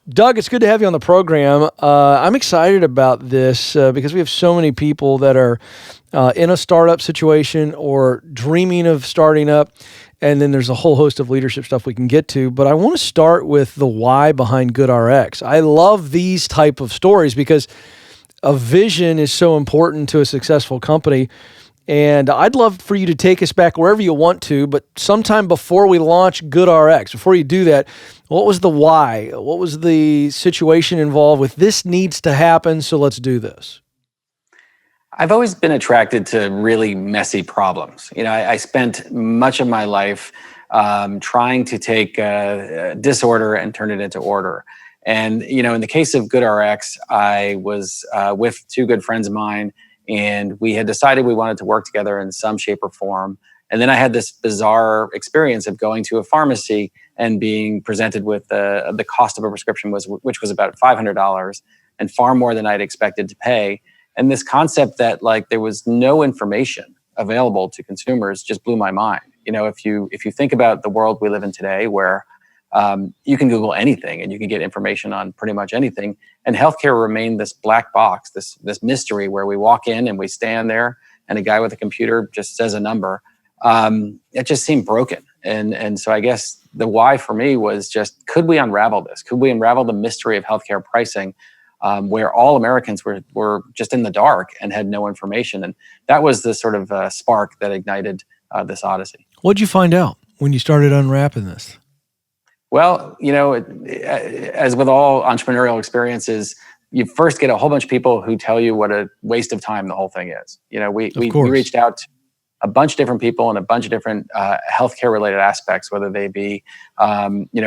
Doug, it's good to have you on the program. I'm excited about this because we have so many people that are in a startup situation or dreaming of starting up. And then there's a whole host of leadership stuff we can get to. But I want to start with the why behind GoodRx. I love these type of stories because a vision is so important to a successful company. And I'd love for you to take us back wherever you want to, but sometime before we launch GoodRx, before you do that, what was the why? What was the situation involved with this needs to happen, so let's do this? I've always been attracted to really messy problems. I spent much of my life trying to take disorder and turn it into order. And, in the case of GoodRx, I was with two good friends of mine, and we had decided we wanted to work together in some shape or form. And then I had this bizarre experience of going to a pharmacy and being presented with the cost of a prescription, which was about $500 and far more than I'd expected to pay. And this concept that there was no information available to consumers just blew my mind. If you think about the world we live in today, where you can Google anything and you can get information on pretty much anything, and healthcare remained this black box, this mystery where we walk in and we stand there and a guy with a computer just says a number. It just seemed broken. And so I guess the why for me was just, could we unravel this? Could we unravel the mystery of healthcare pricing, where all Americans were just in the dark and had no information? And that was the sort of spark that ignited this odyssey. What'd you find out when you started unwrapping this? Well, as with all entrepreneurial experiences, you first get a whole bunch of people who tell you what a waste of time the whole thing is. We reached out to a bunch of different people in a bunch of different healthcare related aspects, whether they be,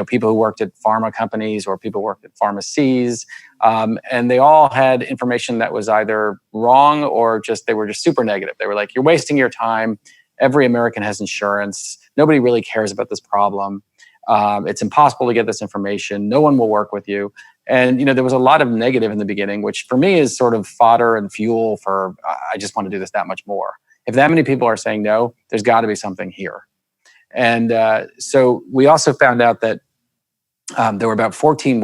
people who worked at pharma companies or people who worked at pharmacies. And they all had information that was either wrong or they were just super negative. They were like, you're wasting your time. Every American has insurance. Nobody really cares about this problem. It's impossible to get this information. No one will work with you. And, there was a lot of negative in the beginning, which for me is sort of fodder and fuel for, I just want to do this that much more. If that many people are saying no, there's got to be something here. And so we also found out that there were about 14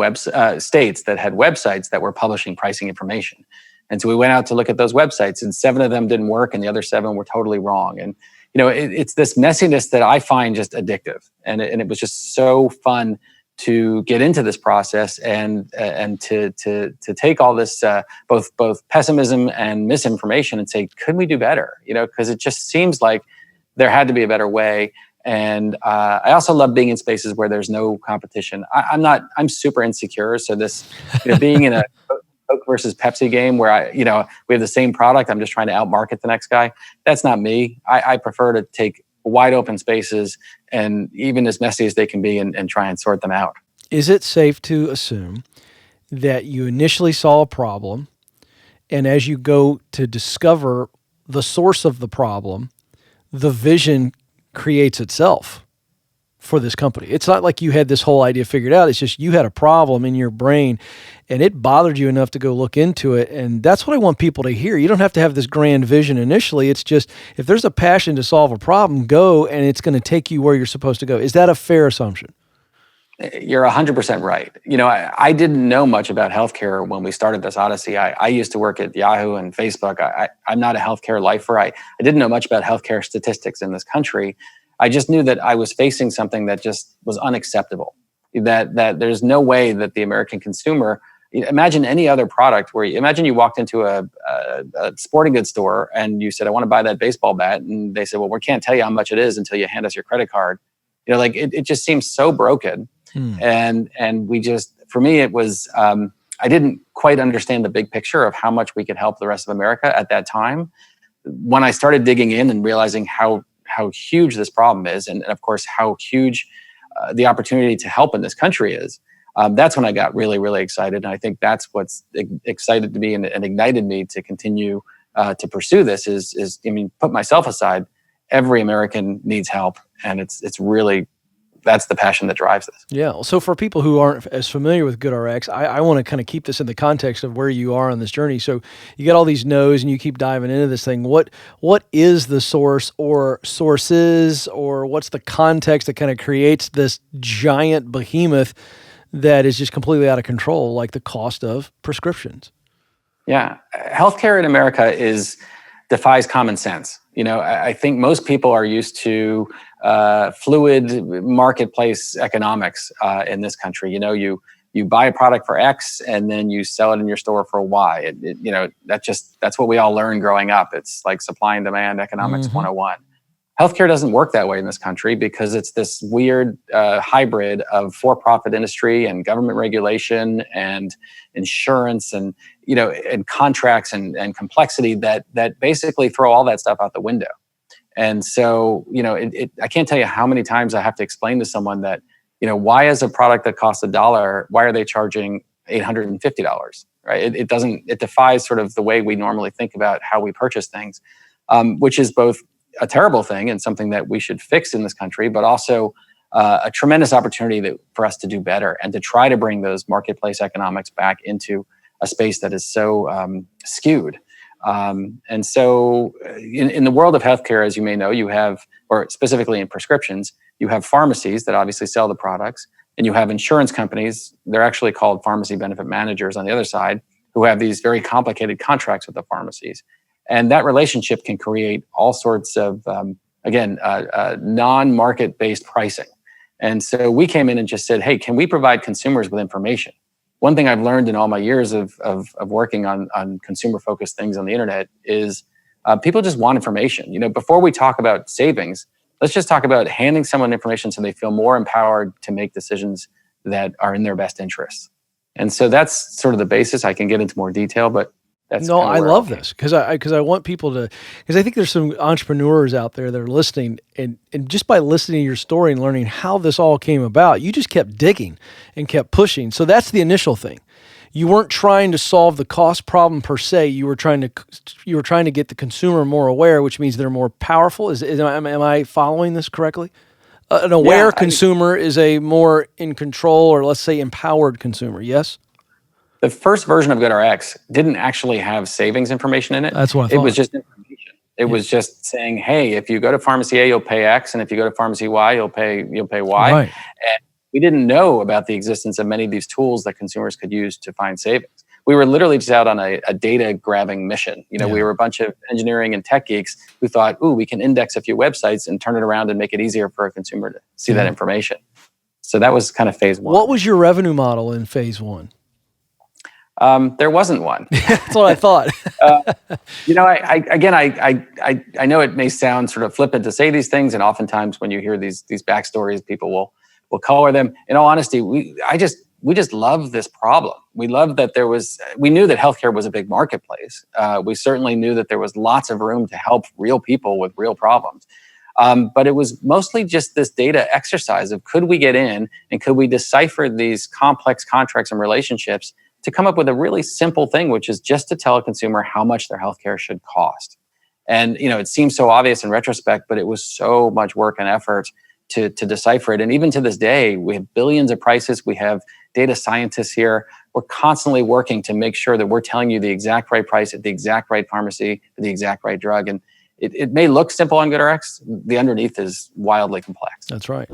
states that had websites that were publishing pricing information. And so we went out to look at those websites, and 7 of them didn't work and the other 7 were totally wrong. And it's this messiness that I find just addictive. And it was just so fun to get into this process and to take all this both pessimism and misinformation and say, could we do better? Because it just seems like there had to be a better way. And I also love being in spaces where there's no competition. I'm super insecure. So this, being in a Coke versus Pepsi game where we have the same product, I'm just trying to outmarket the next guy. That's not me. I prefer to take wide open spaces, and even as messy as they can be, and try and sort them out. Is it safe to assume that you initially saw a problem, and as you go to discover the source of the problem, the vision creates itself for this company? It's not like you had this whole idea figured out. It's just you had a problem in your brain and it bothered you enough to go look into it. And that's what I want people to hear. You don't have to have this grand vision initially. It's just, if there's a passion to solve a problem, go, and it's going to take you where you're supposed to go. Is that a fair assumption? You're 100% right. I didn't know much about healthcare when we started this odyssey. I used to work at Yahoo and Facebook. I'm not a healthcare lifer. I didn't know much about healthcare statistics in this country. I just knew that I was facing something that just was unacceptable. That there's no way that the American consumer, imagine any other product imagine you walked into a sporting goods store and you said, I want to buy that baseball bat. And they said, well, we can't tell you how much it is until you hand us your credit card. It just seems so broken. And for me, it was, I didn't quite understand the big picture of how much we could help the rest of America at that time. When I started digging in and realizing how huge this problem is, and of course, how huge the opportunity to help in this country is, that's when I got really, really excited. And I think that's what's excited me and ignited me to continue to pursue this is, put myself aside, every American needs help. And it's really, that's the passion that drives this. Yeah. So for people who aren't as familiar with GoodRx, I want to kind of keep this in the context of where you are on this journey. So you get all these no's and you keep diving into this thing. What is the source or sources, or what's the context that kind of creates this giant behemoth that is just completely out of control, like the cost of prescriptions. Yeah. Healthcare in America defies common sense. I think most people are used to fluid marketplace economics in this country. You buy a product for X and then you sell it in your store for Y. That's what we all learned growing up. It's like supply and demand economics 101. Healthcare doesn't work that way in this country because it's this weird hybrid of for-profit industry and government regulation and insurance and contracts and complexity that basically throw all that stuff out the window. And so I can't tell you how many times I have to explain to someone that why is a product that costs $1, why are they charging $850? Right? It defies sort of the way we normally think about how we purchase things, which is both a terrible thing and something that we should fix in this country, but also a tremendous opportunity for us to do better and to try to bring those marketplace economics back into a space that is so skewed. And so in the world of healthcare, as you may know, you have, or specifically in prescriptions, you have pharmacies that obviously sell the products, and you have insurance companies, they're actually called pharmacy benefit managers on the other side, who have these very complicated contracts with the pharmacies. And that relationship can create all sorts of, non-market-based pricing. And so we came in and just said, hey, can we provide consumers with information? One thing I've learned in all my years of working on consumer-focused things on the internet is people just want information. Before we talk about savings, let's just talk about handing someone information so they feel more empowered to make decisions that are in their best interests. And so that's sort of the basis. I can get into more detail, but no, I love this because I want people to, because I think there's some entrepreneurs out there that are listening, and just by listening to your story and learning how this all came about, you just kept digging and kept pushing. So that's the initial thing. You weren't trying to solve the cost problem per se. You were trying to get the consumer more aware, which means they're more powerful. Am I following this correctly? An aware consumer is a more in control, or let's say empowered consumer. Yes. The first version of GoodRx didn't actually have savings information in it. That's what I thought. It was just information. It was just saying, hey, if you go to pharmacy A, you'll pay X, and if you go to pharmacy Y, you'll pay Y. Right. And we didn't know about the existence of many of these tools that consumers could use to find savings. We were literally just out on a data grabbing mission. We were a bunch of engineering and tech geeks who thought, ooh, we can index a few websites and turn it around and make it easier for a consumer to see that information. So that was kind of phase one. What was your revenue model in phase one? There wasn't one. That's what I thought. I know it may sound sort of flippant to say these things, and oftentimes when you hear these backstories, people will color them. In all honesty, we just love this problem. We love that we knew that healthcare was a big marketplace. We certainly knew that there was lots of room to help real people with real problems. But it was mostly just this data exercise of could we get in and could we decipher these complex contracts and relationships to come up with a really simple thing, which is just to tell a consumer how much their healthcare should cost. And it seems so obvious in retrospect, but it was so much work and effort to decipher it. And even to this day, we have billions of prices. We have data scientists here. We're constantly working to make sure that we're telling you the exact right price at the exact right pharmacy for the exact right drug. And it may look simple on GoodRx. The underneath is wildly complex. That's right.